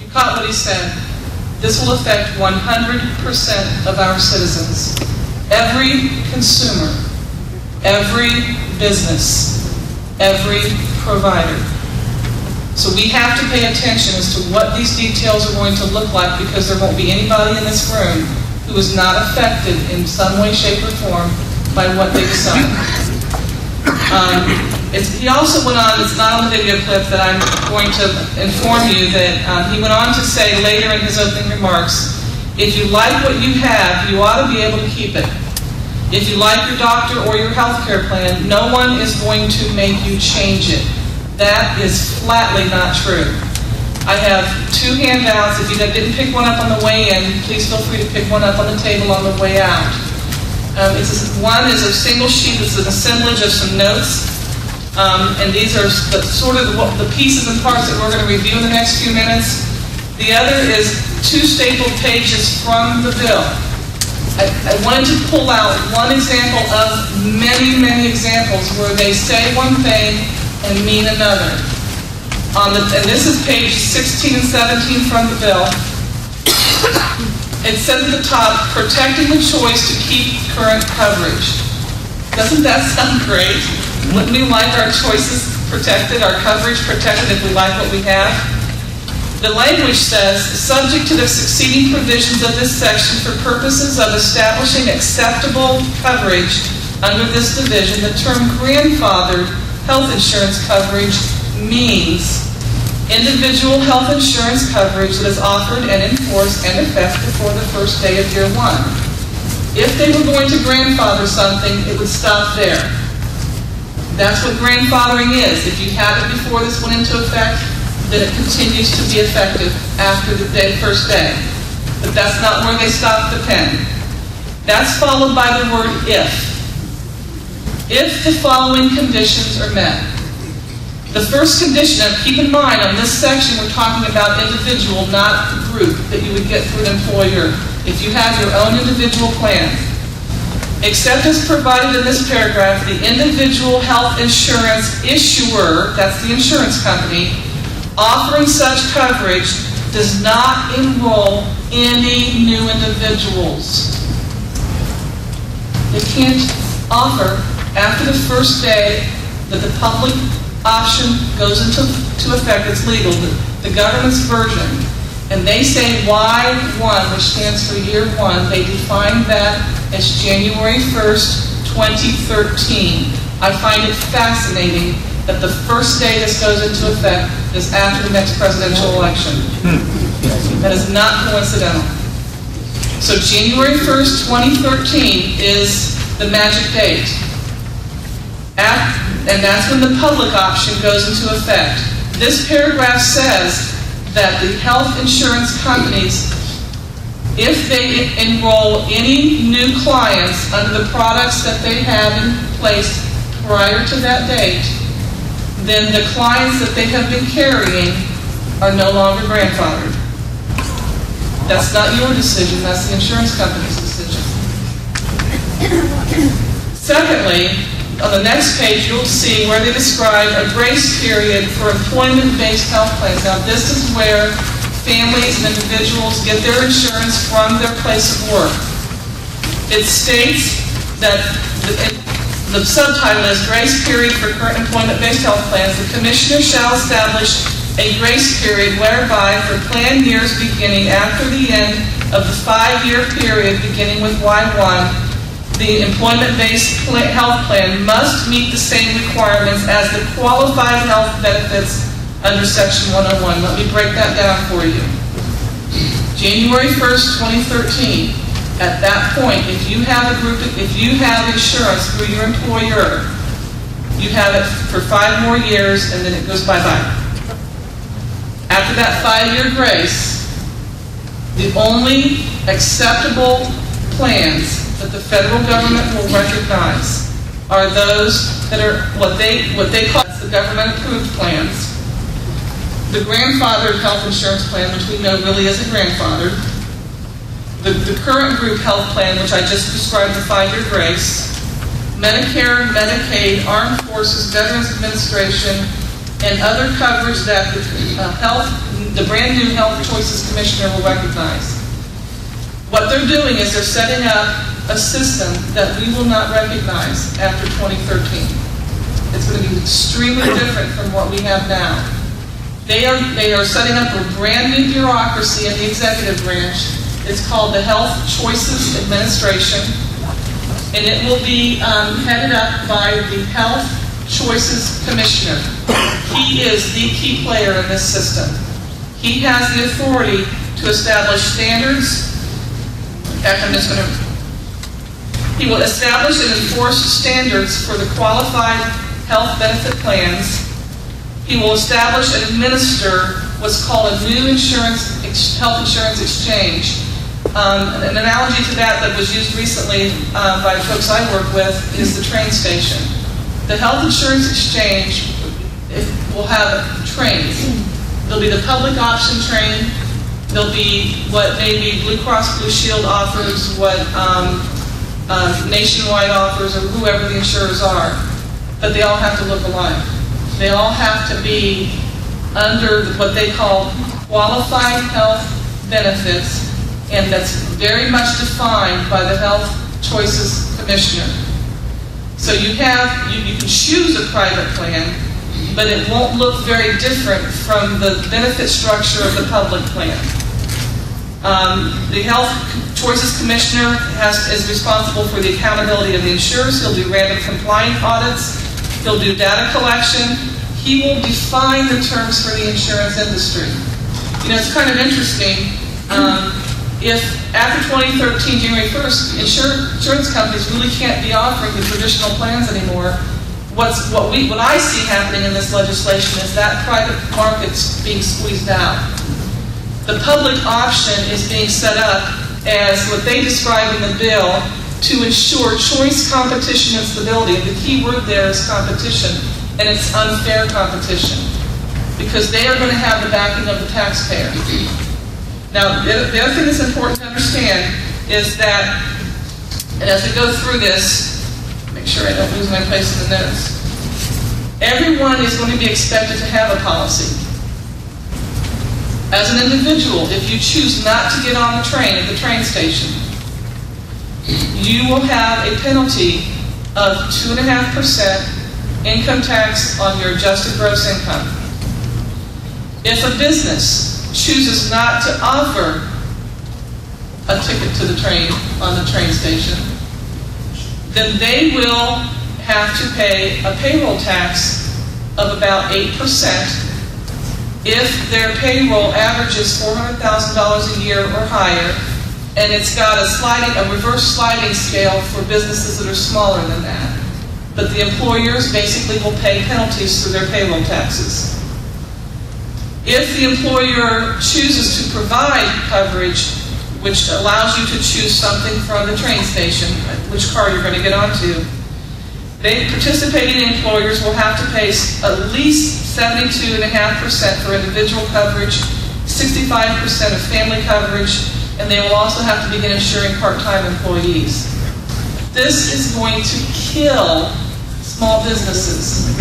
You caught what he said. This will affect 100% of our citizens. Every consumer, every business, every provider. So we have to pay attention as to what these details are going to look like, because there won't be anybody in this room who is not affected in some way, shape, or form by what they decide. He also went on, it's not on the video clip, that I'm going to inform you that he went on to say later in his opening remarks, if you like what you have, you ought to be able to keep it. If you like your doctor or your health care plan, no one is going to make you change it. That is flatly not true. I have two handouts. If you didn't pick one up on the way in, please feel free to pick one up on the table on the way out. One is a single sheet. It's an assemblage of some notes. And these are sort of the pieces and parts that we're going to review in the next few minutes. The other is two stapled pages from the bill. I wanted to pull out one example of many, many examples where they say one thing and mean another. And this is page 16 and 17 from the bill. It says at the top, protecting the choice to keep current coverage. Doesn't that sound great? Wouldn't we like our choices protected, our coverage protected if we like what we have? The language says, subject to the succeeding provisions of this section for purposes of establishing acceptable coverage under this division, the term grandfathered health insurance coverage means individual health insurance coverage that is offered and enforced and effective before the first day of year one. If they were going to grandfather something, it would stop there. That's what grandfathering is. If you have it before this went into effect, then it continues to be effective after the first day. But that's not where they stop the pen. That's followed by the word if. If the following conditions are met. The first condition, and keep in mind on this section we're talking about individual, not group, that you would get through an employer if you have your own individual plan. Except as provided in this paragraph, the individual health insurance issuer, that's the insurance company, offering such coverage does not enroll any new individuals. They can't offer after the first day that the public option goes into effect. It's legal, the government's version. And they say Y1, which stands for year one, they define that as January 1st, 2013. I find it fascinating that the first day this goes into effect is after the next presidential election. That is not coincidental. So January 1st, 2013 is the magic date. And that's when the public option goes into effect. This paragraph says that the health insurance companies, if they enroll any new clients under the products that they have in place prior to that date, then the clients that they have been carrying are no longer grandfathered. That's not your decision, that's the insurance company's decision. Secondly, on the next page you'll see where they describe a grace period for employment-based health plans. Now this is where families and individuals get their insurance from their place of work. It states that the subtitle is Grace Period for Current Employment-Based Health Plans. The Commissioner shall establish a grace period whereby for plan years beginning after the end of the 5-year period beginning with Y1, the employment-based health plan must meet the same requirements as the qualified health benefits under Section 101. Let me break that down for you. January 1st, 2013. At that point, if you have insurance through your employer, you have it for 5 more years and then it goes bye-bye. After that 5-year grace, the only acceptable plans that the federal government will recognize are those that are what they call the government-approved plans. The grandfathered health insurance plan, which we know really isn't grandfathered. The current group health plan, which I just described, the 5-year grace. Medicare, Medicaid, Armed Forces, Veterans Administration, and other coverage that the health the brand new Health Choices Commissioner will recognize. What they're doing is they're setting up a system that we will not recognize after 2013. It's going to be extremely different from what we have now. They are setting up a brand new bureaucracy in the executive branch. It's called the Health Choices Administration, and it will be headed up by the Health Choices Commissioner. He is the key player in this system. He has the authority to establish standards. In fact, he will establish and enforce standards for the qualified health benefit plans. He will establish and administer what's called a new health insurance exchange. An analogy to that was used recently by folks I work with is the train station. The health insurance exchange will have trains. There'll be the public option train. There'll be what maybe Blue Cross Blue Shield offers, what Nationwide offers, or whoever the insurers are. But they all have to look alike. They all have to be under what they call qualified health benefits, and that's very much defined by the Health Choices Commissioner. So you can choose a private plan, but it won't look very different from the benefit structure of the public plan. The Health Choices Commissioner is responsible for the accountability of the insurers. He'll do random compliance audits. He'll do data collection. He will define the terms for the insurance industry. You know, it's kind of interesting. If after 2013, January 1st, insurance companies really can't be offering the traditional plans anymore, what I see happening in this legislation is that private market's being squeezed out. The public option is being set up as what they describe in the bill to ensure choice, competition, and stability. The key word there is competition, and it's unfair competition, because they are going to have the backing of the taxpayer. Now, the other thing that's important to understand is that, and as we go through this, make sure I don't lose my place in the notes, everyone is going to be expected to have a policy. As an individual, if you choose not to get on the train at the train station, you will have a penalty of 2.5% income tax on your adjusted gross income. If a business chooses not to offer a ticket to the train on the train station, then they will have to pay a payroll tax of about 8% if their payroll averages $400,000 a year or higher, and it's got a reverse sliding scale for businesses that are smaller than that. But the employers basically will pay penalties through their payroll taxes. If the employer chooses to provide coverage, which allows you to choose something from the train station, which car you're going to get onto, participating employers will have to pay at least 72.5% for individual coverage, 65% of family coverage, and they will also have to begin insuring part-time employees. This is going to kill small businesses.